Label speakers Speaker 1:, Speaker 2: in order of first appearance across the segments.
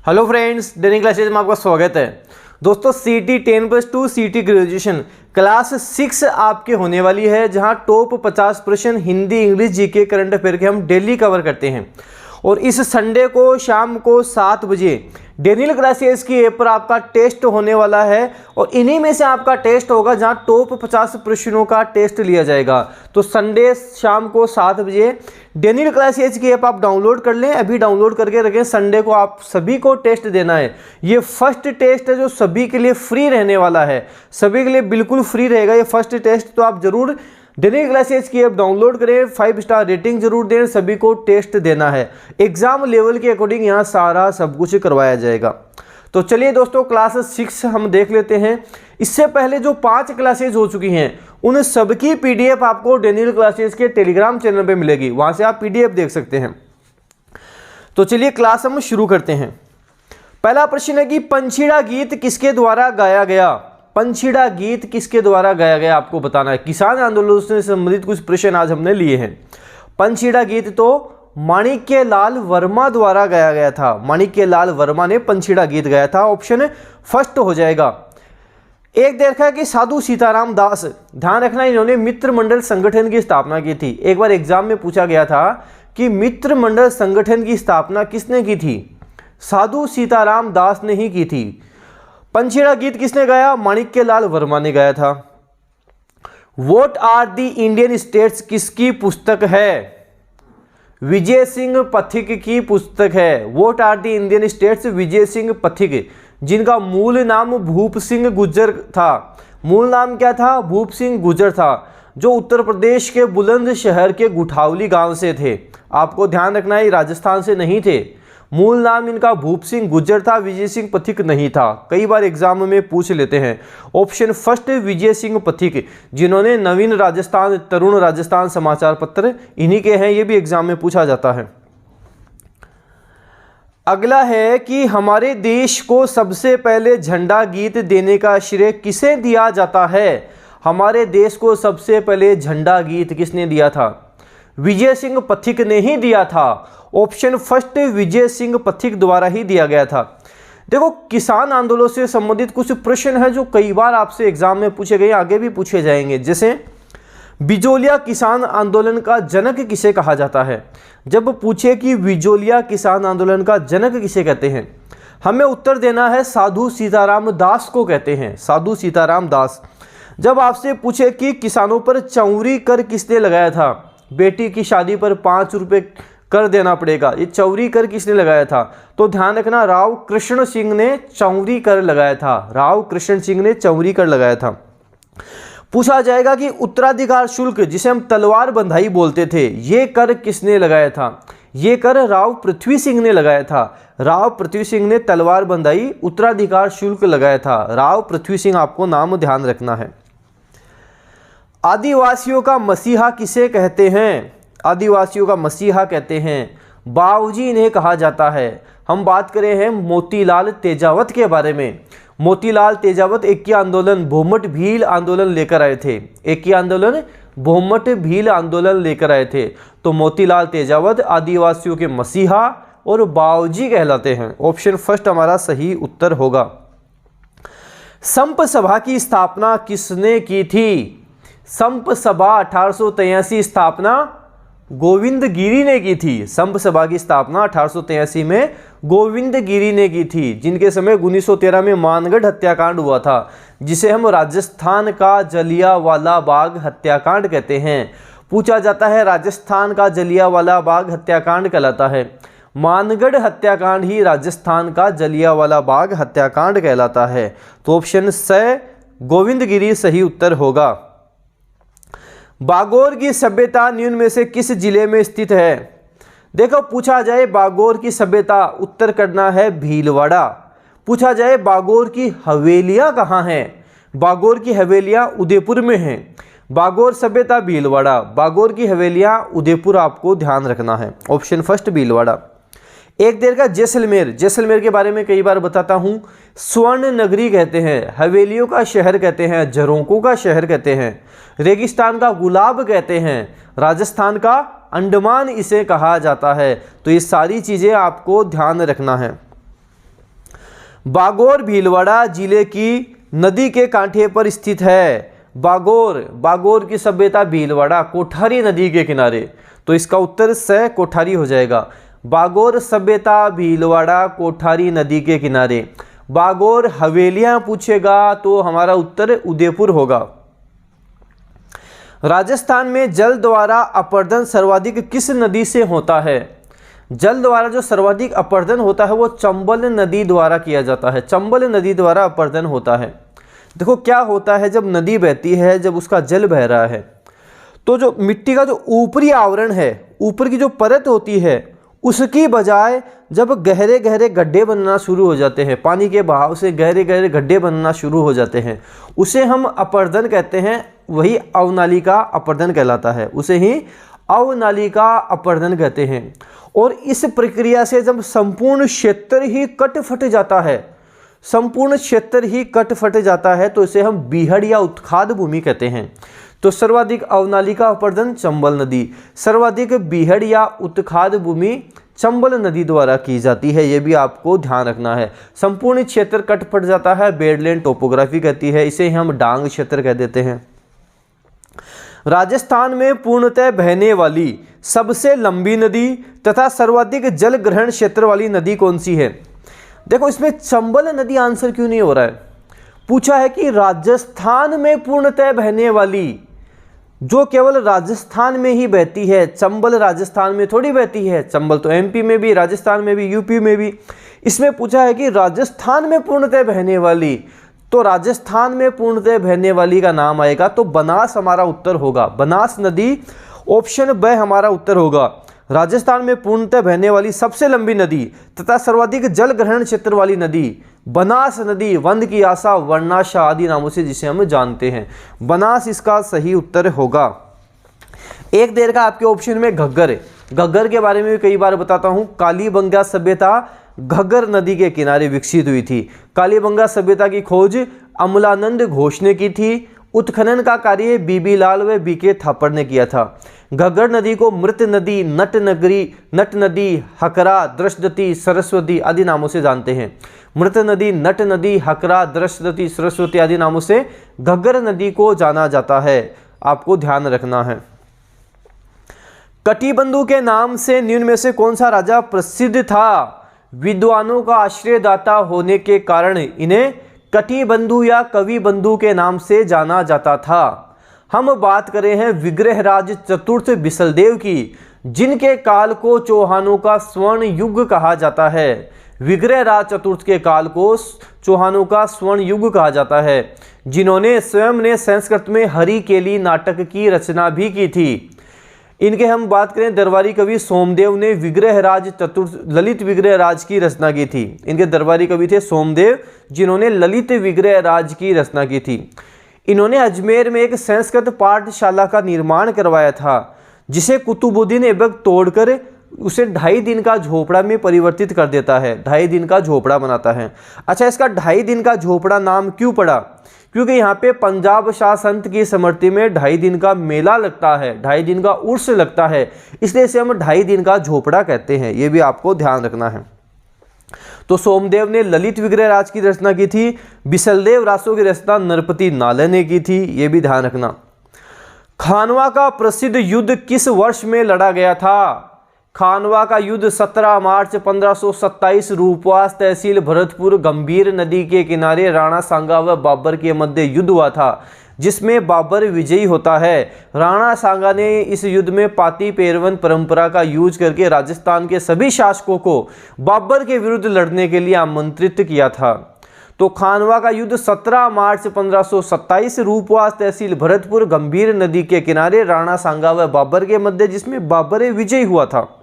Speaker 1: Hello friends, डेनिंग classes में आपका स्वागत है। दोस्तों सीटी 10+2 सीटी ग्रेजुएशन क्लास 6 आपके होने वाली है, जहां टॉप 50 प्रश्न Hindi, English, GK, current affair के हम डेली कवर करते हैं। और इस संडे को शाम को 7 बजे डेनियल क्लासेस की ऐप पर आपका टेस्ट होने वाला है और इन्हीं में से आपका टेस्ट होगा जहां टॉप 50 प्रश्नों का टेस्ट लिया जाएगा। तो संडे शाम को 7 बजे डेनियल क्लासेस की ऐप आप डाउनलोड कर लें, अभी डाउनलोड करके रखें। संडे को आप सभी को टेस्ट देना है। ये फर्स्ट टेस्ट है जो सभी के लिए फ्री रहने वाला है, सभी के लिए बिल्कुल फ्री रहेगा ये फर्स्ट टेस्ट। तो आप जरूर डेनियल क्लासेस की ऐप डाउनलोड करें, 5 स्टार रेटिंग जरूर दें, सभी को टेस्ट देना है। एग्जाम लेवल के अकॉर्डिंग यहाँ सारा सब कुछ करवाया जाएगा। तो चलिए दोस्तों क्लास 6 हम देख लेते हैं। इससे पहले जो 5 क्लासेज हो चुकी हैं उन सबकी पीडीएफ आपको डेनियल क्लासेस के टेलीग्राम चैनल पे मिलेगी, वहां से आप पीडीएफ देख सकते हैं। तो चलिए क्लास हम शुरू करते हैं। पहला प्रश्न है कि पंछीड़ा गीत किसके द्वारा गाया गया। पंछीड़ा गीत किसके द्वारा गाया गया आपको बताना है। किसान आंदोलन से संबंधित कुछ प्रश्न आज हमने लिए हैं। पंछीड़ा गीत तो माणिक्यलाल वर्मा द्वारा गाया गया था। माणिक्यलाल वर्मा ने पंछीड़ा गीत गाया था। ऑप्शन फर्स्ट हो जाएगा। एक देखा कि साधु सीताराम दास, ध्यान रखना इन्होंने मित्र मंडल संगठन की स्थापना की थी। एक बार एग्जाम में पूछा गया था कि मित्र मंडल संगठन की स्थापना किसने की थी। साधु सीताराम दास ने ही की थी। पंछीड़ा गीत किसने गाया। माणिक्यलाल वर्मा ने गाया था। What are the Indian states किसकी पुस्तक है। विजय सिंह पथिक की पुस्तक है। What are the Indian states, Vijay Singh Pathik, जिनका मूल नाम भूप सिंह गुज्जर था। मूल नाम क्या था। भूप सिंह गुज्जर था, जो उत्तर प्रदेश के बुलंदशहर के गुठावली गांव से थे। आपको ध्यान रखना है राजस्थान से नहीं थे। मूल नाम इनका भूप सिंह गुज्जर था, विजय सिंह पथिक नहीं था। कई बार एग्जाम में पूछ लेते हैं। ऑप्शन फर्स्ट विजय सिंह पथिक, जिन्होंने नवीन राजस्थान, तरुण राजस्थान समाचार पत्र इन्हीं के हैं, ये भी एग्जाम में पूछा जाता है। अगला है कि हमारे देश को सबसे पहले झंडा गीत देने का श्रेय किसे दिया जाता है। हमारे देश को सबसे पहले झंडा गीत किसने दिया था। विजय सिंह पथिक ने ही दिया था। ऑप्शन फर्स्ट विजय सिंह पथिक द्वारा ही दिया गया था। देखो किसान आंदोलन से संबंधित कुछ प्रश्न है जो कई बार आपसे एग्जाम में पूछे गए, आगे भी पूछे जाएंगे। जैसे बिजोलिया किसान आंदोलन का जनक किसे कहा जाता है। जब पूछे कि बिजोलिया किसान आंदोलन का जनक किसे कहते हैं, हमें उत्तर देना है साधु सीताराम दास को कहते हैं। साधु सीताराम दास। जब आपसे पूछे कि किसानों पर चौरी कर किसने लगाया था, बेटी की शादी पर 5 रुपए कर देना पड़ेगा, ये चौरी कर किसने लगाया था, तो ध्यान रखना राव कृष्ण सिंह ने चौरी कर लगाया था। राव कृष्ण सिंह ने चौरी कर लगाया था। पूछा जाएगा कि उत्तराधिकार शुल्क, जिसे हम तलवार बंधाई बोलते थे, ये कर किसने लगाया था। ये कर राव पृथ्वी सिंह ने लगाया था। राव पृथ्वी सिंह ने तलवार बंधाई, उत्तराधिकार शुल्क लगाया था। राव पृथ्वी सिंह, आपको नाम ध्यान रखना है। आदिवासियों का मसीहा किसे कहते हैं। आदिवासियों का मसीहा कहते हैं बाबूजी इन्हें कहा जाता है। हम बात करें हैं मोतीलाल तेजावत के बारे में। मोतीलाल तेजावत एकी आंदोलन, भूमट भील आंदोलन लेकर आए थे। एकी आंदोलन, भूमट भील आंदोलन लेकर आए थे। तो मोतीलाल तेजावत आदिवासियों के मसीहा और बाबूजी कहलाते हैं। ऑप्शन फर्स्ट हमारा सही उत्तर होगा। संप सभा की स्थापना किसने की थी। संप सभा 1883 स्थापना गोविंद गिरी ने की थी। संप सभा की स्थापना 1883 में गोविंद गिरी ने की थी, जिनके समय 1913 में मानगढ़ हत्याकांड हुआ था, जिसे हम राजस्थान का जलियांवाला बाग हत्याकांड कहते हैं। पूछा जाता है राजस्थान का जलियांवाला बाग हत्याकांड कहलाता है। मानगढ़ हत्याकांड ही राजस्थान का जलियांवाला बाग हत्याकांड कहलाता है। तो ऑप्शन स गोविंद गिरी सही उत्तर होगा। बागोर की सभ्यता निम्न में से किस जिले में स्थित है। देखो पूछा जाए बागोर की सभ्यता, उत्तर करना है भीलवाड़ा। पूछा जाए बागोर की हवेलियां कहाँ हैं, बागोर की हवेलियां उदयपुर में हैं। बागोर सभ्यता भीलवाड़ा, बागोर की हवेलियां उदयपुर, आपको ध्यान रखना है। Option first Bhilwara. एक देर का जैसलमेर, जैसलमेर के बारे में कई बार बताता हूँ। स्वर्ण नगरी कहते हैं, हवेलियों का शहर कहते हैं, झरोकों का शहर कहते हैं, रेगिस्तान का गुलाब कहते हैं, राजस्थान का अंडमान इसे कहा जाता है। तो ये सारी चीज़ें आपको ध्यान रखना है। बागोर भीलवाड़ा जिले की नदी के कांठे पर स्थित है। बागोर की सभ्यता भीलवाड़ा कोठारी नदी के किनारे, तो इसका उत्तर स कोठारी हो जाएगा। बागोर सभ्यता भीलवाड़ा कोठारी नदी के किनारे। बागोर हवेलियां पूछेगा तो हमारा उत्तर उदयपुर होगा। राजस्थान में जल द्वारा अपर्दन सर्वाधिक किस नदी से होता है? जल द्वारा जो सर्वाधिक अपर्दन होता है वो चंबल नदी द्वारा किया जाता है। चंबल नदी द्वारा अपर्दन होता है। देखो क्या होता है, जब नदी बहती है, जब उसका जल बह रहा है, तो जो मिट्टी का जो ऊपरी आवरण है, ऊपर की जो परत होती है, उसकी बजाय जब गहरे गहरे गड्ढे बनना शुरू हो जाते हैं, पानी के बहाव से गहरे गहरे गड्ढे बनना शुरू हो जाते हैं, उसे हम अपर्दन कहते हैं। वही अवनालिका अपर्दन कहलाता है, उसे ही अवनालिका अपर्दन कहते हैं। और इस प्रक्रिया से जब संपूर्ण क्षेत्र ही कट फट जाता है, संपूर्ण क्षेत्र ही कट फट जाता है, तो इसे हम बीहड़ या उत्खाद भूमि कहते हैं। तो सर्वाधिक अवनालिका अपर्दन चंबल नदी, सर्वाधिक बीहड़ या उत्खाद भूमि चंबल नदी द्वारा की जाती है। ये भी आपको ध्यान रखना है। संपूर्ण क्षेत्र कट फट जाता है, बेडलैंड टोपोग्राफी कहती है, इसे हम डांग क्षेत्र कह देते हैं। राजस्थान में पूर्णतः बहने वाली सबसे लंबी नदी तथा सर्वाधिक जल ग्रहण क्षेत्र वाली नदी कौन सी है? देखो इसमें चंबल नदी आंसर क्यों नहीं हो रहा है? पूछा है कि राजस्थान में पूर्णतः बहने वाली, जो केवल राजस्थान में ही बहती है। चंबल राजस्थान में थोड़ी बहती है, चंबल तो एमपी में भी, राजस्थान में भी, यूपी में भी। इसमें पूछा है कि राजस्थान में पूर्णतः बहने वाली, तो राजस्थान में पूर्णतः बहने वाली का नाम आएगा तो बनास हमारा उत्तर होगा। बनास नदी ऑप्शन ब हमारा उत्तर होगा। राजस्थान में पूर्णतः बहने वाली सबसे लंबी नदी तथा सर्वाधिक जल ग्रहण क्षेत्र वाली नदी बनास नदी, वंद की आशा, वर्णाशा आदि नामों से जिसे हम जानते हैं। बनास इसका सही उत्तर होगा। एक देर का आपके ऑप्शन में घग्गर है। घग्गर के बारे में भी कई बार बताता हूं। कालीबंगा सभ्यता घग्गर नदी के किनारे विकसित हुई थी। कालीबंगा सभ्यता की खोज अमलानंद घोष ने की थी। उत्खनन का कार्य बीबी लाल व बीके थापर ने किया था। घग्गर नदी को मृत नदी, नट नदी, हकरा, दृष्टदती, सरस्वती आदि नामों से जानते हैं। मृत नदी, नट नदी, हकरा, दृष्टदती, सरस्वती आदि नामों से घग्गर नदी को जाना जाता है। आपको ध्यान रखना है। कटिबंधु के नाम से निम्न में से कौन सा राजा प्रसिद्ध था? विद्वानों का आश्रयदाता होने के कारण इन्हें कटिबंधु या कवि बंधु के नाम से जाना जाता था। हम बात करें हैं विग्रहराज चतुर्थ बिसलदेव की, जिनके काल को चौहानों का स्वर्ण युग कहा जाता है। विग्रहराज चतुर्थ के काल को चौहानों का स्वर्ण युग कहा जाता है, जिन्होंने स्वयं ने संस्कृत में हरिकेली नाटक की रचना भी की थी। इनके हम बात करें दरबारी कवि सोमदेव ने विग्रहराज चतुर्थ ललित विग्रहराज की रचना की थी। इनके दरबारी कवि थे सोमदेव, जिन्होंने ललित विग्रहराज की रचना की थी। इन्होंने अजमेर में एक संस्कृत पाठशाला का निर्माण करवाया था, जिसे कुतुबुद्दीन ऐबक तोड़कर उसे 2.5 दिन का झोपड़ा में परिवर्तित कर देता है। 2.5 दिन का झोपड़ा बनाता है। अच्छा, इसका 2.5 दिन का झोपड़ा नाम क्यों पड़ा? क्योंकि यहाँ पे पंजाब शाह संत की स्मृति में 2.5 दिन का मेला लगता है, 2.5 दिन का उर्स लगता है, इसलिए इसे हम 2.5 दिन का झोपड़ा कहते हैं। ये भी आपको ध्यान रखना है। तो सोमदेव ने ललित विग्रहराज की रचना की थी। बिसलदेव रासो की रचना नरपति नाले ने की थी। ये भी ध्यान रखना। खानवा का प्रसिद्ध युद्ध किस वर्ष में लड़ा गया था? खानवा का युद्ध 17 मार्च 1527 रूपवास तहसील भरतपुर गंभीर नदी के किनारे राणा सांगा व बाबर के मध्य युद्ध हुआ था, जिसमें बाबर विजयी होता है। राणा सांगा ने इस युद्ध में पाती पेरवन परंपरा का यूज करके राजस्थान के सभी शासकों को बाबर के विरुद्ध लड़ने के लिए आमंत्रित किया था। तो खानवा का युद्ध 17 मार्च 1527 रूपवास तहसील भरतपुर गंभीर नदी के किनारे राणा सांगा व बाबर के मध्य, जिसमें बाबर विजयी हुआ था।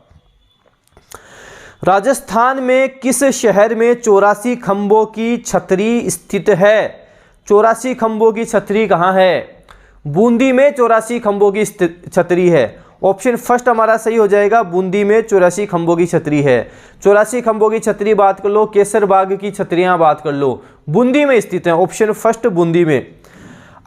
Speaker 1: राजस्थान में किस शहर में 84 खंभों की छतरी स्थित है? 84 खंभों की छतरी कहाँ है? बूंदी में 84 खंभों की छतरी है। ऑप्शन फर्स्ट हमारा सही हो जाएगा। बूंदी में 84 खंभों की छतरी है। 84 खंभों की छतरी बात कर लो, केसर बाग की छतरियां बात कर लो, बूंदी में स्थित है। ऑप्शन फर्स्ट बूंदी में।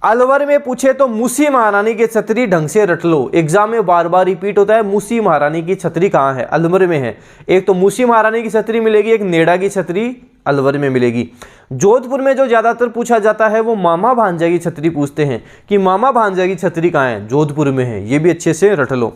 Speaker 1: अलवर में पूछे तो मूसी महारानी की छतरी ढंग से रट लो। एग्जाम में बार बार रिपीट होता है, मूसी महारानी की छतरी कहाँ है? अलवर में है। एक तो मूसी महारानी की छतरी मिलेगी, एक नेड़ा की छतरी अलवर में मिलेगी। जोधपुर में जो ज़्यादातर पूछा जाता है वो मामा भांजा की छतरी पूछते हैं कि मामा भांजा की छतरी कहाँ है, जोधपुर में है। ये भी अच्छे से रट लो।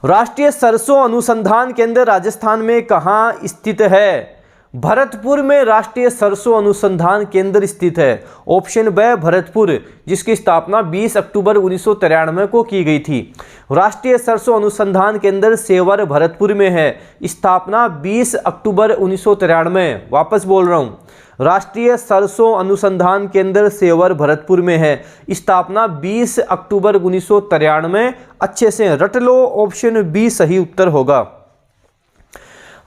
Speaker 1: राष्ट्रीय सरसों अनुसंधान केंद्र राजस्थान में कहाँ स्थित है? भरतपुर में राष्ट्रीय सरसों अनुसंधान केंद्र स्थित है। ऑप्शन ब भरतपुर, जिसकी स्थापना 20 अक्टूबर 1993 को की गई थी। राष्ट्रीय सरसों अनुसंधान केंद्र सेवर भरतपुर में है। स्थापना 20 अक्टूबर 1993। वापस बोल रहा हूँ, राष्ट्रीय सरसों अनुसंधान केंद्र सेवर भरतपुर में है। स्थापना 20 अक्टूबर 1993। अच्छे से रट लो, ऑप्शन बी सही उत्तर होगा।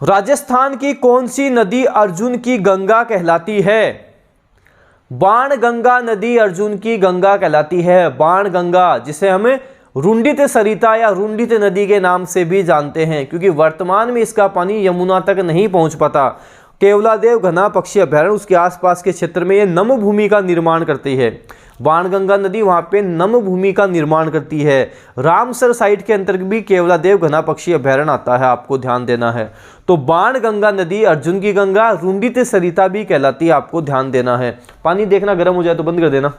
Speaker 1: राजस्थान की कौन सी नदी अर्जुन की गंगा कहलाती है? बाण गंगा नदी अर्जुन की गंगा कहलाती है। बाण गंगा, जिसे हमें रुंडित सरिता या रुंडित नदी के नाम से भी जानते हैं, क्योंकि वर्तमान में इसका पानी यमुना तक नहीं पहुंच पाता। केवलादेव घना पक्षी अभयारण्य, उसके आसपास के क्षेत्र में ये नम भूमि का निर्माण करती है। बाणगंगा नदी वहाँ पे नम भूमि का निर्माण करती है। रामसर साइट के अंतर्गत भी केवलादेव घना पक्षी अभयारण्य आता है, आपको ध्यान देना है। तो बाणगंगा नदी अर्जुन की गंगा, रुंडित सरिता भी कहलाती है, आपको ध्यान देना है। पानी देखना गर्म हो जाए तो बंद कर देना।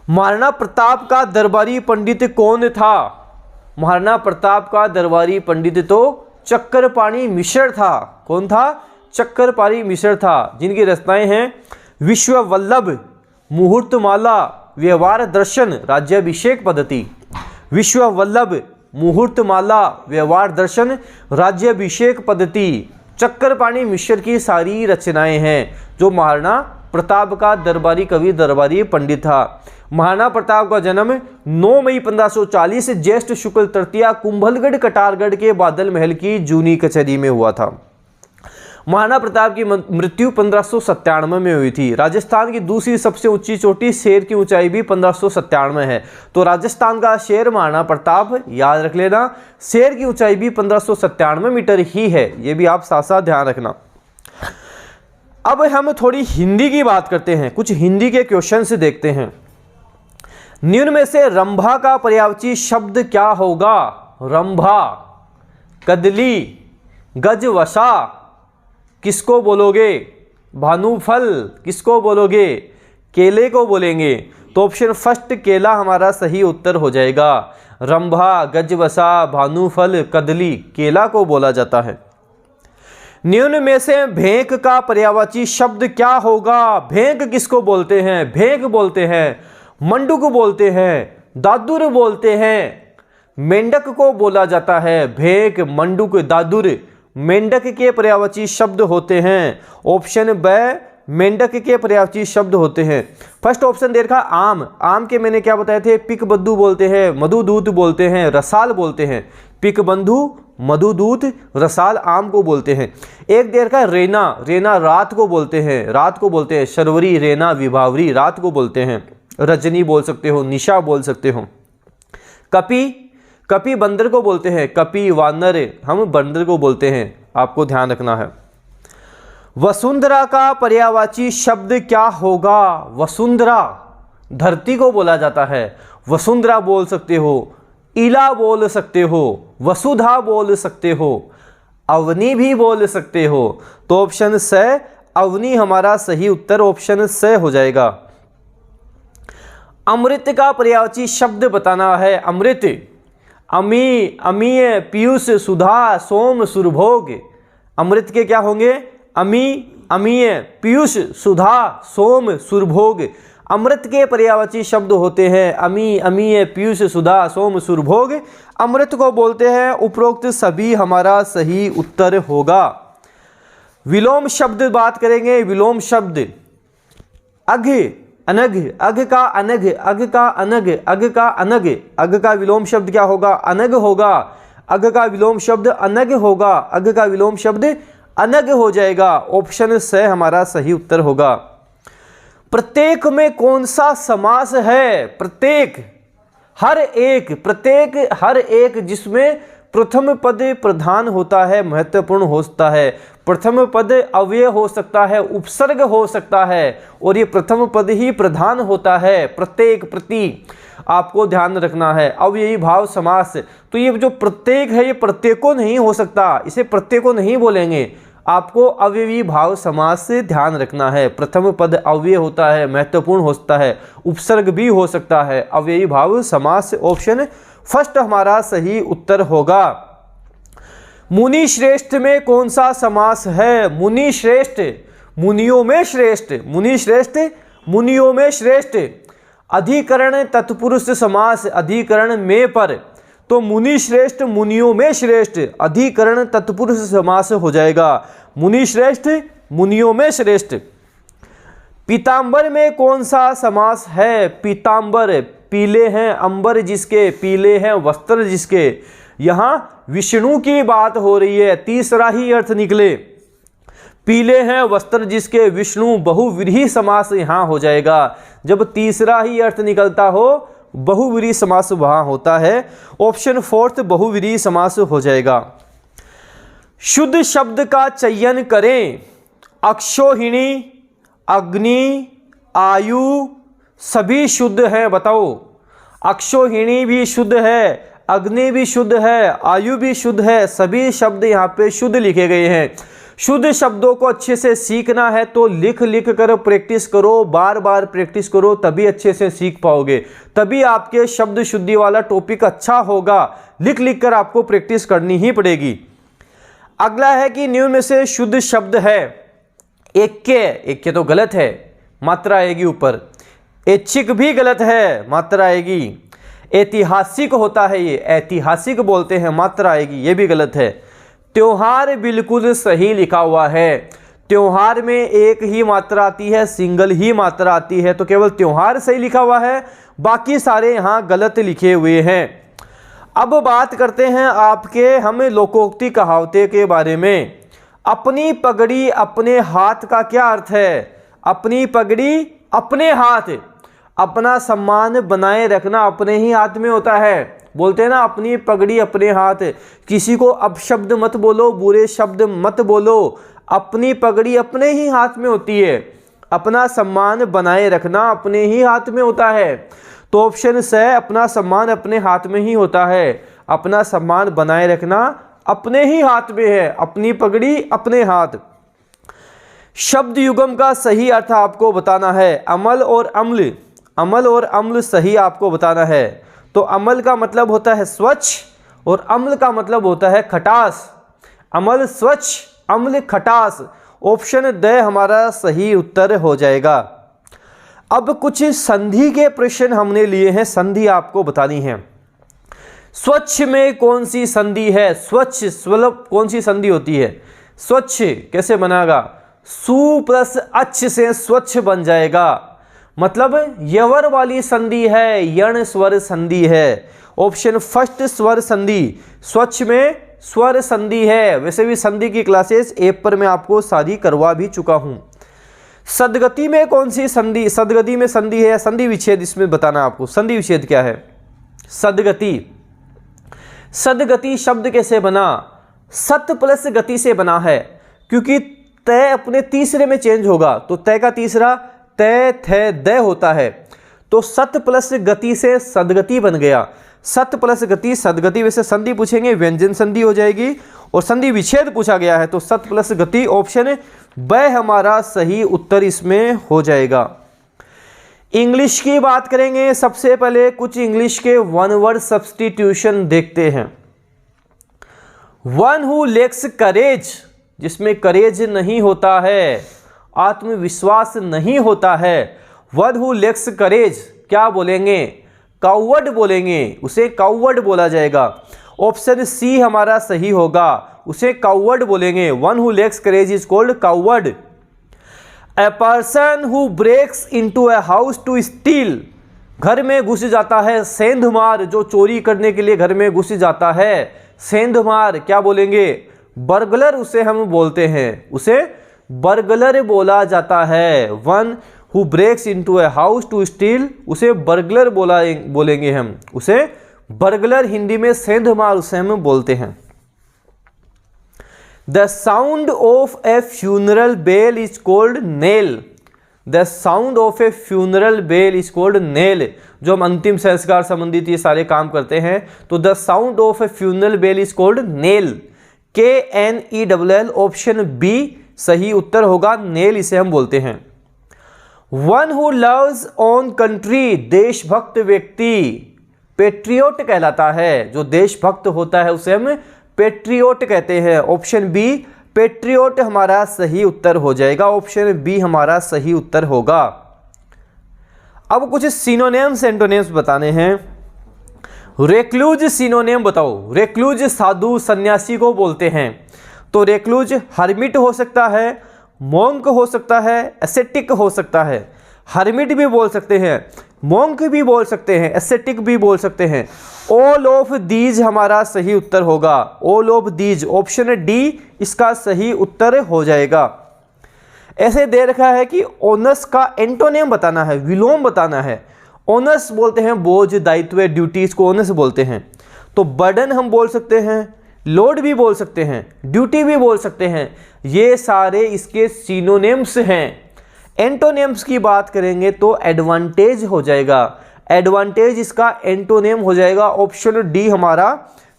Speaker 1: महाराणा प्रताप का दरबारी पंडित कौन था? महाराणा प्रताप का दरबारी पंडित तो चक्करपाणी मिश्र था। कौन था? चक्करपाणी मिश्र था, जिनकी रचनाएं हैं विश्व वल्लभ, मुहूर्तमाला, व्यवहार दर्शन, राज्याभिषेक पद्धति। विश्व वल्लभ, मुहूर्तमाला, व्यवहार दर्शन, राज्याभिषेक पद्धति चक्करपाणी मिश्र की सारी रचनाएं हैं, जो महाराणा प्रताप का दरबारी कवि, दरबारी पंडित था। महाराणा प्रताप का जन्म 9 मई 1540 ज्येष्ठ शुक्ल तृतीया कुंभलगढ़ कटारगढ़ के बादल महल की जूनी कचहरी में हुआ था। महाराणा प्रताप की मृत्यु 1597 में हुई थी। राजस्थान की दूसरी सबसे ऊंची चोटी शेर की ऊंचाई भी 1597 है। तो राजस्थान का शेर महाराणा प्रताप, याद रख लेना। शेर की ऊंचाई भी 1597 मीटर ही है, ये भी आप साथ साथ ध्यान रखना। अब हम थोड़ी हिंदी की बात करते हैं, कुछ हिंदी के क्वेश्चंस देखते हैं। निम्न में से रंभा का पर्यायवाची शब्द क्या होगा? रंभा, कदली, गजवसा किसको बोलोगे? भानुफल किसको बोलोगे? केले को बोलेंगे। तो ऑप्शन फर्स्ट केला हमारा सही उत्तर हो जाएगा। रंभा, गजवसा, भानुफल, कदली केला को बोला जाता है। निम्न में से भेंक का पर्यायवाची शब्द क्या होगा? भेंक किसको बोलते हैं? भेंक बोलते हैं, मंडुक बोलते हैं, दादुर बोलते हैं, मेंढक को बोला जाता है। भेंक, मंडुक, दादुर मेंढक के पर्यायवाची शब्द होते हैं। ऑप्शन ब मेंढक के पर्यायवाची शब्द होते हैं। फर्स्ट ऑप्शन दे रखा आम। आम के मैंने क्या बताए थे? पिक बद्दू बोलते हैं, मधुदूत बोलते हैं, रसाल बोलते हैं। पिक बंधु, मधुदूत, रसाल आम को बोलते हैं। एक दे रखा रेना। रेना रात को बोलते हैं, रात को बोलते हैं। शर्वरी, रेना, विभावरी रात को बोलते हैं। रजनी बोल सकते हो, निशा बोल सकते हो। कपी, कपी बंदर को बोलते हैं। कपी वानर हम बंदर को बोलते हैं, आपको ध्यान रखना है। वसुंधरा का पर्यायवाची शब्द क्या होगा? वसुंधरा धरती को बोला जाता है। वसुंधरा बोल सकते हो, इला बोल सकते हो, वसुधा बोल सकते हो, अवनी भी बोल सकते हो। तो ऑप्शन स अवनी हमारा सही उत्तर ऑप्शन स हो जाएगा। अमृत का पर्यायवाची शब्द बताना है। अमृत, अमी, अमीय, पीयूष, सुधा, सोम, सुरभोग। अमृत के क्या होंगे? अमी, अमीय, पीयूष, सुधा, सोम, सुरभोग। अमृत के पर्यायवाची शब्द होते हैं अमी, अमीय, पीयूष, सुधा, सोम, सुरभोग। अमृत को बोलते हैं। उपरोक्त सभी हमारा सही उत्तर होगा। विलोम शब्द बात करेंगे। विलोम शब्द अघ, अनघ, अघ का अनघ, अघ का अनघ, अघ का अनघ। अघ का विलोम शब्द क्या होगा? अनघ होगा। अघ का विलोम शब्द अनघ होगा। अघ का विलोम शब्द अनघ हो जाएगा। ऑप्शन स हमारा सही उत्तर होगा। प्रत्येक में कौन सा समास है? प्रत्येक, हर एक, प्रत्येक, हर एक, जिसमें प्रथम पद प्रधान होता है, महत्वपूर्ण होता है। प्रथम पद अव्यय हो सकता है, उपसर्ग हो सकता है, और ये प्रथम पद ही प्रधान होता है। प्रत्येक, प्रति आपको ध्यान रखना है। अव्ययी भाव समास। तो ये जो प्रत्येक है ये प्रत्येको नहीं हो सकता, इसे प्रत्येको नहीं बोलेंगे। आपको अव्ययी भाव समास से ध्यान रखना है। प्रथम पद अव्यय होता है, महत्वपूर्ण होता है, उपसर्ग भी हो सकता है। अव्ययी भाव समास, ऑप्शन फर्स्ट हमारा सही उत्तर होगा। मुनि श्रेष्ठ में कौन सा समास है? मुनि श्रेष्ठ, मुनियों में श्रेष्ठ, मुनि श्रेष्ठ, मुनियों में श्रेष्ठ। अधिकरण तत्पुरुष समास, अधिकरण में पर, तो मुनि श्रेष्ठ, मुनियों में श्रेष्ठ, अधिकरण तत्पुरुष समास हो जाएगा। मुनि श्रेष्ठ, मुनियों में श्रेष्ठ। पीतांबर में कौन सा समास है? पीतांबर, पीले हैं अंबर जिसके, पीले हैं वस्त्र जिसके। यहाँ विष्णु की बात हो रही है, तीसरा ही अर्थ निकले। पीले हैं वस्त्र जिसके, विष्णु, बहुव्रीहि समास यहाँ हो जाएगा। जब तीसरा ही अर्थ निकलता हो, बहुव्रीहि समास वहाँ होता है। ऑप्शन फोर्थ बहुव्रीहि समास हो जाएगा। शुद्ध शब्द का चयन करें। अक्षोहिणी, अग्नि, आयु सभी शुद्ध है, बताओ। अक्षोहिणी भी शुद्ध है, अग्नि भी शुद्ध है, आयु भी शुद्ध है, सभी शब्द यहाँ पे शुद्ध लिखे गए हैं। शुद्ध शब्दों को अच्छे से सीखना है तो लिख लिख कर प्रैक्टिस करो, बार बार प्रैक्टिस करो, तभी अच्छे से सीख पाओगे, तभी आपके शब्द शुद्धि वाला टॉपिक अच्छा होगा। लिख लिख कर आपको प्रैक्टिस करनी ही पड़ेगी। अगला है कि निम्न में से शुद्ध शब्द है। एक्य तो गलत है, मात्रा आएगी ऊपर। ऐच्छिक भी गलत है, मात्रा आएगी। ऐतिहासिक होता है ये, ऐतिहासिक बोलते हैं, मात्रा आएगी, ये भी गलत है। त्योहार बिल्कुल सही लिखा हुआ है। त्योहार में एक ही मात्रा आती है, सिंगल ही मात्रा आती है, तो केवल त्योहार सही लिखा हुआ है, बाकी सारे यहाँ गलत लिखे हुए हैं। अब बात करते हैं आपके हम लोकोक्ति कहावते के बारे में। अपनी पगड़ी अपने हाथ का क्या अर्थ है? अपनी पगड़ी अपने हाथ, अपना सम्मान बनाए रखना अपने ही हाथ में होता है। बोलते हैं ना, अपनी पगड़ी अपने हाथ। किसी को अपशब्द मत बोलो, बुरे शब्द मत बोलो, अपनी पगड़ी अपने ही हाथ में होती है। अपना सम्मान बनाए रखना अपने ही हाथ में होता है। तो ऑप्शन से अपना सम्मान अपने हाथ में ही होता है। अपना सम्मान बनाए रखना अपने ही हाथ में है, अपनी पगड़ी अपने हाथ। शब्द युगम का सही अर्थ आपको बताना है। अमल और अम्ल, अमल और अम्ल सही आपको बताना है। तो अमल का मतलब होता है स्वच्छ और अम्ल का मतलब होता है खटास। अमल स्वच्छ, अम्ल खटास। ऑप्शन द हमारा सही उत्तर हो जाएगा। अब कुछ संधि के प्रश्न हमने लिए हैं, संधि आपको बतानी है। स्वच्छ में कौन सी संधि है? स्वच्छ स्वल्प कौन सी संधि होती है? स्वच्छ कैसे बनेगा? सु प्लस अच्छ से स्वच्छ बन जाएगा, मतलब यवर वाली संधि है, यण स्वर संधि है। ऑप्शन फर्स्ट स्वर संधि। स्वच्छ में स्वर संधि है। वैसे भी संधि की क्लासेस ऐप पर मैं आपको सारी करवा भी चुका हूं। सदगति में कौन सी संधि? सदगति में संधि है, संधि विच्छेद इसमें बताना आपको। संधि विच्छेद क्या है? सदगति, सदगति शब्द कैसे बना? सत प्लस गति से बना है, क्योंकि तय अपने तीसरे में चेंज होगा, तो तय का तीसरा तय थे द होता है, तो सत प्लस गति से सदगति बन गया। सत प्लस गति सदगति। वैसे संधि पूछेंगे व्यंजन संधि हो जाएगी, और संधि विच्छेद पूछा गया है तो सत प्लस गति। ऑप्शन ब हमारा सही उत्तर इसमें हो जाएगा। इंग्लिश की बात करेंगे। सबसे पहले कुछ इंग्लिश के वन वर्ड सब्स्टिट्यूशन देखते हैं। वन हु लैक्स करेज, जिसमें करेज नहीं होता है, आत्मविश्वास नहीं होता है। वन हु लैक्स करेज क्या बोलेंगे? काउवर्ड बोलेंगे, उसे काउवर्ड बोला जाएगा। ऑप्शन सी हमारा सही होगा, उसे काउवर्ड बोलेंगे। One who lacks courage is called coward. A person who breaks into a house to steal, घर में घुस जाता है। सेंधमार, जो चोरी करने के लिए घर में घुस जाता है, सेंधमार क्या बोलेंगे? बर्गलर उसे हम बोलते हैं, उसे बर्गलर बोला जाता है। One who breaks into a house to steal, उसे बर्गलर बोलेंगे हम, उसे बर्गलर हिंदी में सेंधमार उसे हम बोलते हैं। The sound of a funeral bell is called knell. The sound of a funeral bell is called knell. जो हम अंतिम संस्कार संबंधित ये सारे काम करते हैं, तो the sound of a funeral bell is called knell. KNELL, option B सही उत्तर होगा। नेल इसे हम बोलते हैं। One who loves own country, देशभक्त व्यक्ति पेट्रियोट कहलाता है। जो देशभक्त होता है उसे हम पेट्रियोट कहते हैं। ऑप्शन बी पेट्रियोट हमारा सही उत्तर हो जाएगा। ऑप्शन बी हमारा सही उत्तर होगा। अब कुछ सिनोनिम्स एंटोनिम्स बताने हैं। रेक्लूज सिनोनिम बताओ। रेक्लूज साधु सन्यासी को बोलते हैं। तो रेक्लूज हर्मिट हो सकता है, मोंक हो सकता है, एसेटिक हो सकता है। हर्मिट भी बोल सकते हैं, मोंक भी बोल सकते हैं, एसेटिक भी बोल सकते हैं। ऑल ऑफ दीज हमारा सही उत्तर होगा। All of these, option D इसका सही उत्तर हो जाएगा। ऐसे दे रखा है कि ओनस का एंटोनिम बताना है, विलोम बताना है। ओनस बोलते हैं बोझ, दायित्व, ड्यूटीज को ओनस बोलते हैं। तो बर्डन हम बोल सकते हैं, लोड भी बोल सकते हैं, ड्यूटी भी बोल सकते हैं। ये सारे इसके सिनोनिम्स हैं। एंटोनिम्स की बात करेंगे तो एडवांटेज हो जाएगा। एडवांटेज इसका एंटोनिम हो जाएगा। ऑप्शन डी हमारा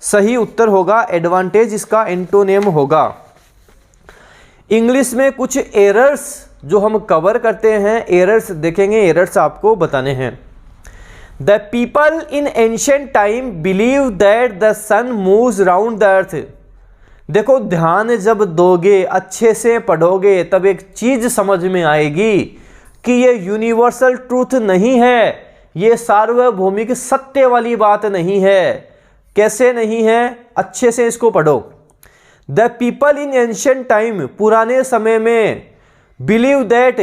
Speaker 1: सही उत्तर होगा। एडवांटेज इसका एंटोनिम होगा। इंग्लिश में कुछ एरर्स जो हम कवर करते हैं, एरर्स देखेंगे, एरर्स आपको बताने हैं। The people in ancient time believe that the sun moves round the earth. देखो ध्यान जब दोगे, अच्छे से पढ़ोगे, तब एक चीज समझ में आएगी कि ये यूनिवर्सल ट्रूथ नहीं है, ये सार्वभौमिक सत्य वाली बात नहीं है। कैसे नहीं है? अच्छे से इसको पढ़ो। The people in ancient time, पुराने समय में, बिलीव दैट,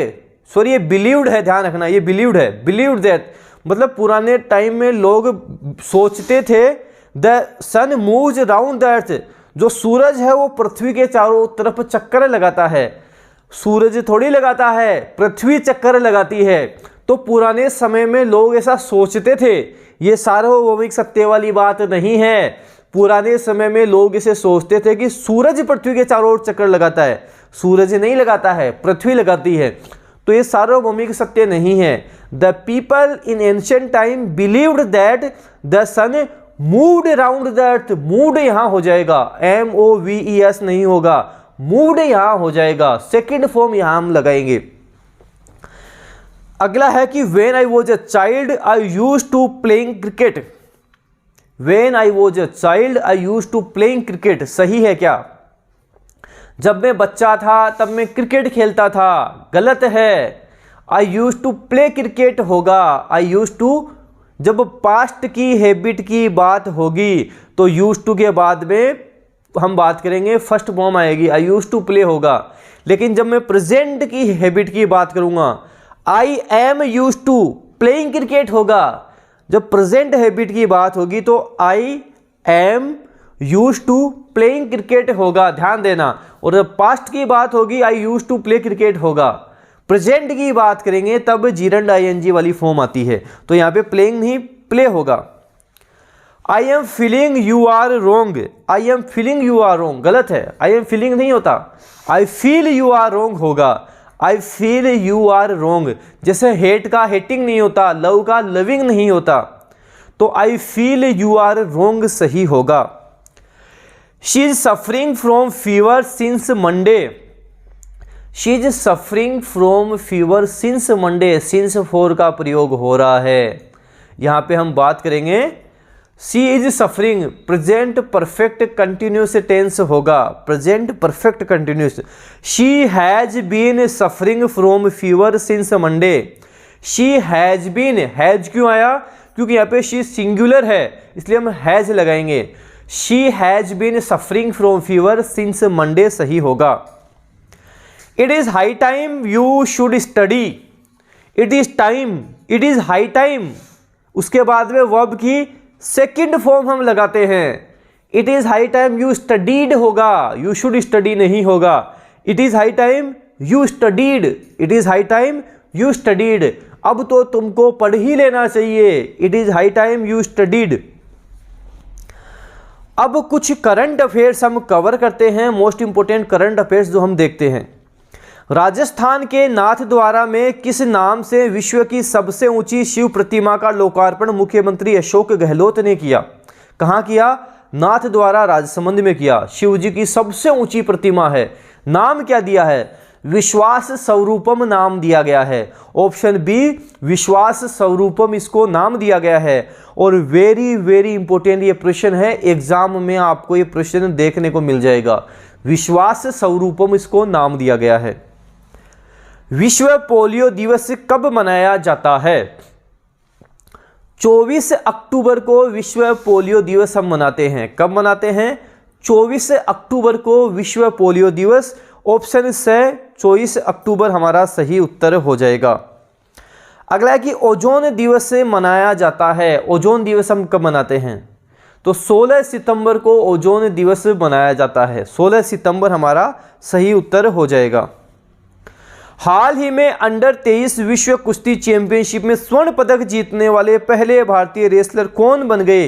Speaker 1: सॉरी ये बिलीव्ड है, ध्यान रखना ये बिलीव्ड है। बिलीव्ड दैट मतलब पुराने टाइम में लोग सोचते थे the sun moves round the earth, जो सूरज है वो पृथ्वी के चारों तरफ चक्कर लगाता है। सूरज थोड़ी लगाता है, पृथ्वी चक्कर लगाती है। तो पुराने समय में लोग ऐसा सोचते थे। ये सार्वभौमिक सत्य वाली बात नहीं है। पुराने समय में लोग इसे सोचते थे कि सूरज पृथ्वी के चारों ओर चक्कर लगाता है। सूरज नहीं लगाता है, पृथ्वी लगाती है। तो ये सार्वभौमिक सत्य नहीं है। The people in ancient time believed that the sun moved around the earth. Moved यहां हो जाएगा, MOVES नहीं होगा, मूव्ड यहां हो जाएगा। सेकंड फॉर्म यहां हम लगाएंगे। अगला है कि when I was a child I used to playing cricket. When I was a child I used to playing cricket, सही है क्या? जब मैं बच्चा था तब मैं क्रिकेट खेलता था, गलत है। I used to play cricket होगा। आई यूज्ड टू, जब पास्ट की हैबिट की बात होगी तो यूज्ड टू के बाद में हम बात करेंगे, फर्स्ट फॉर्म आएगी, आई यूज्ड टू प्ले होगा। लेकिन जब मैं प्रेजेंट की हैबिट की बात करूंगा, I am used to playing cricket होगा। जब प्रेजेंट हैबिट की बात होगी तो I am used to playing cricket होगा, ध्यान देना। और जब पास्ट की बात होगी I used to play cricket होगा। प्रेजेंट की बात करेंगे तब जीरंड ING वाली फॉर्म आती है। तो यहाँ पे प्लेइंग नहीं, प्ले होगा। I am feeling you are wrong. I am feeling you are wrong, गलत है। आई एम फीलिंग नहीं होता, I feel you are wrong होगा। I feel you are wrong. जैसे हेट का हेटिंग नहीं होता, लव का लविंग नहीं होता। तो आई फील यू आर रोंग सही होगा। She is suffering from fever since Monday. She is suffering from fever since Monday. Since 4 का प्रयोग हो रहा है। यहाँ पे हम बात करेंगे she is suffering, present perfect continuous tense होगा। Present perfect continuous. She has been suffering from fever since Monday. She has been, has क्यों आया? क्योंकि यहाँ पे शी सिंगुलर है, इसलिए हम हैज लगाएंगे। She has been suffering from fever since Monday सही होगा। It is high time you should study. It is time, it is high time, उसके बाद में वर्ब की सेकंड फॉर्म हम लगाते हैं। It is high time you studied होगा, यू शुड स्टडी नहीं होगा। It is high time you studied. It is high time you studied. अब तो तुमको पढ़ ही लेना चाहिए। It is high time you studied. अब कुछ करंट अफेयर्स हम कवर करते हैं। मोस्ट इंपोर्टेंट करंट अफेयर्स जो हम देखते हैं। राजस्थान के नाथद्वारा में किस नाम से विश्व की सबसे ऊंची शिव प्रतिमा का लोकार्पण मुख्यमंत्री अशोक गहलोत ने किया? कहाँ किया? नाथ द्वारा राजसमंद में किया। शिव जी की सबसे ऊंची प्रतिमा है, नाम क्या दिया है? विश्वास स्वरूपम नाम दिया गया है। ऑप्शन बी विश्वास स्वरूपम इसको नाम दिया गया है। और वेरी वेरी इंपॉर्टेंट ये प्रश्न है, एग्जाम में आपको ये प्रश्न देखने को मिल जाएगा। विश्वास स्वरूपम इसको नाम दिया गया है। विश्व पोलियो दिवस कब मनाया जाता है? 24 अक्टूबर को विश्व पोलियो दिवस हम मनाते हैं। कब मनाते हैं? 24 अक्टूबर को विश्व पोलियो दिवस। ऑप्शन से 24 अक्टूबर हमारा सही उत्तर हो जाएगा। अगला है कि ओजोन दिवस मनाया जाता है। ओजोन दिवस हम कब मनाते हैं? तो 16 सितंबर को ओजोन दिवस मनाया जाता है। 16 सितंबर हमारा सही उत्तर हो जाएगा। हाल ही में अंडर 23 विश्व कुश्ती चैंपियनशिप में स्वर्ण पदक जीतने वाले पहले भारतीय रेसलर कौन बन गए?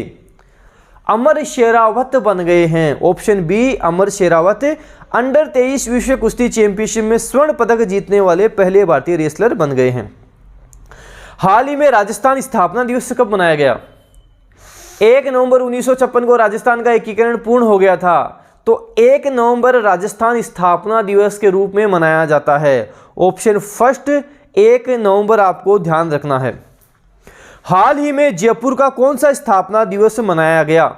Speaker 1: अमर शेरावत बन गए हैं। ऑप्शन बी अमर शेरावत अंडर 23 विश्व कुश्ती चैंपियनशिप में स्वर्ण पदक जीतने वाले पहले भारतीय रेसलर बन गए हैं। हाल ही में राजस्थान स्थापना दिवस कब मनाया गया? 1 नवंबर 1956 को राजस्थान का एकीकरण पूर्ण हो गया था, तो 1 नवंबर राजस्थान स्थापना दिवस के रूप में मनाया जाता है। ऑप्शन फर्स्ट 1 नवंबर आपको ध्यान रखना है। हाल ही में जयपुर का कौन सा स्थापना दिवस मनाया गया?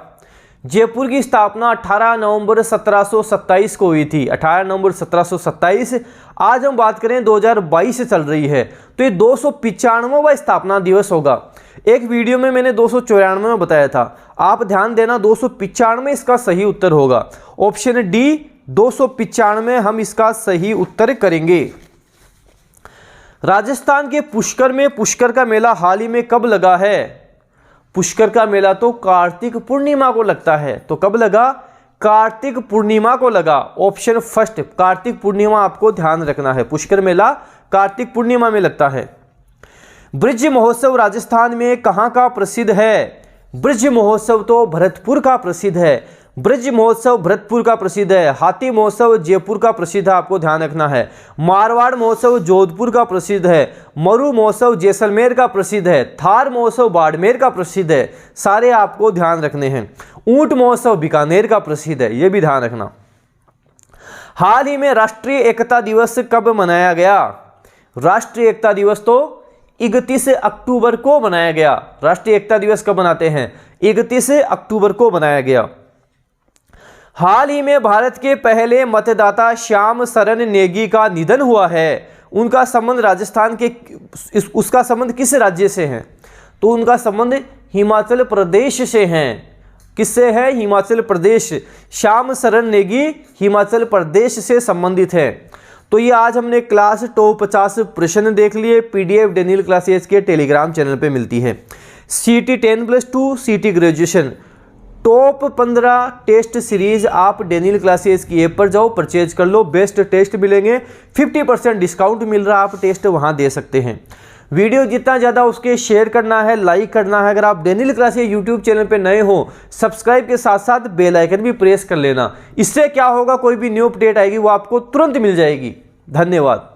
Speaker 1: जयपुर की स्थापना 18 नवंबर 1727 को हुई थी। 18 नवंबर 1727। आज हम बात करें 2022 चल रही है, तो ये 295वां स्थापना दिवस होगा। एक वीडियो में मैंने 294 में बताया था, आप ध्यान देना 295 इसका सही उत्तर होगा। ऑप्शन डी 295 हम इसका सही उत्तर करेंगे। राजस्थान के पुष्कर में पुष्कर का मेला हाल ही में कब लगा है? पुष्कर का मेला तो कार्तिक पूर्णिमा को लगता है। तो कब लगा? कार्तिक पूर्णिमा को लगा। ऑप्शन फर्स्ट कार्तिक पूर्णिमा आपको ध्यान रखना है। पुष्कर मेला कार्तिक पूर्णिमा में लगता है। ब्रज महोत्सव राजस्थान में कहाँ का प्रसिद्ध है? ब्रज महोत्सव तो भरतपुर का प्रसिद्ध है। ब्रज महोत्सव भरतपुर का प्रसिद्ध है। हाथी महोत्सव जयपुर का प्रसिद्ध है, आपको ध्यान रखना है। मारवाड़ महोत्सव जोधपुर का प्रसिद्ध है। मरु महोत्सव जैसलमेर का प्रसिद्ध है। थार महोत्सव बाड़मेर का प्रसिद्ध है। सारे आपको ध्यान रखने हैं। ऊंट महोत्सव बीकानेर का प्रसिद्ध है, यह भी ध्यान रखना। हाल ही में राष्ट्रीय एकता दिवस कब मनाया गया? राष्ट्रीय एकता दिवस तो 31 अक्टूबर को मनाया गया। राष्ट्रीय एकता दिवस कब मनाते हैं? 31 अक्टूबर को मनाया गया। हाल ही में भारत के पहले मतदाता श्याम शरण नेगी का निधन हुआ है। उनका संबंध राजस्थान के उसका संबंध किस राज्य से है? तो उनका संबंध हिमाचल प्रदेश से है। किससे है? हिमाचल प्रदेश। श्याम शरण नेगी हिमाचल प्रदेश से संबंधित है। तो ये आज हमने क्लास टॉप 50 प्रश्न देख लिए। पीडीएफ डेनियल क्लासेस के टेलीग्राम चैनल पे मिलती है। सीटी 10+2 सीटी ग्रेजुएशन टॉप 15 टेस्ट सीरीज आप डेनियल क्लासेस की ऐप पर जाओ, परचेज कर लो। बेस्ट टेस्ट मिलेंगे, 50% डिस्काउंट मिल रहा है, आप टेस्ट वहां दे सकते हैं। वीडियो जितना ज़्यादा उसके शेयर करना है, लाइक करना है। अगर आप डेनियल क्लासेस यूट्यूब चैनल पे नए हो, सब्सक्राइब के साथ साथ बेल आइकन भी प्रेस कर लेना। इससे क्या होगा, कोई भी न्यू अपडेट आएगी वो आपको तुरंत मिल जाएगी। धन्यवाद।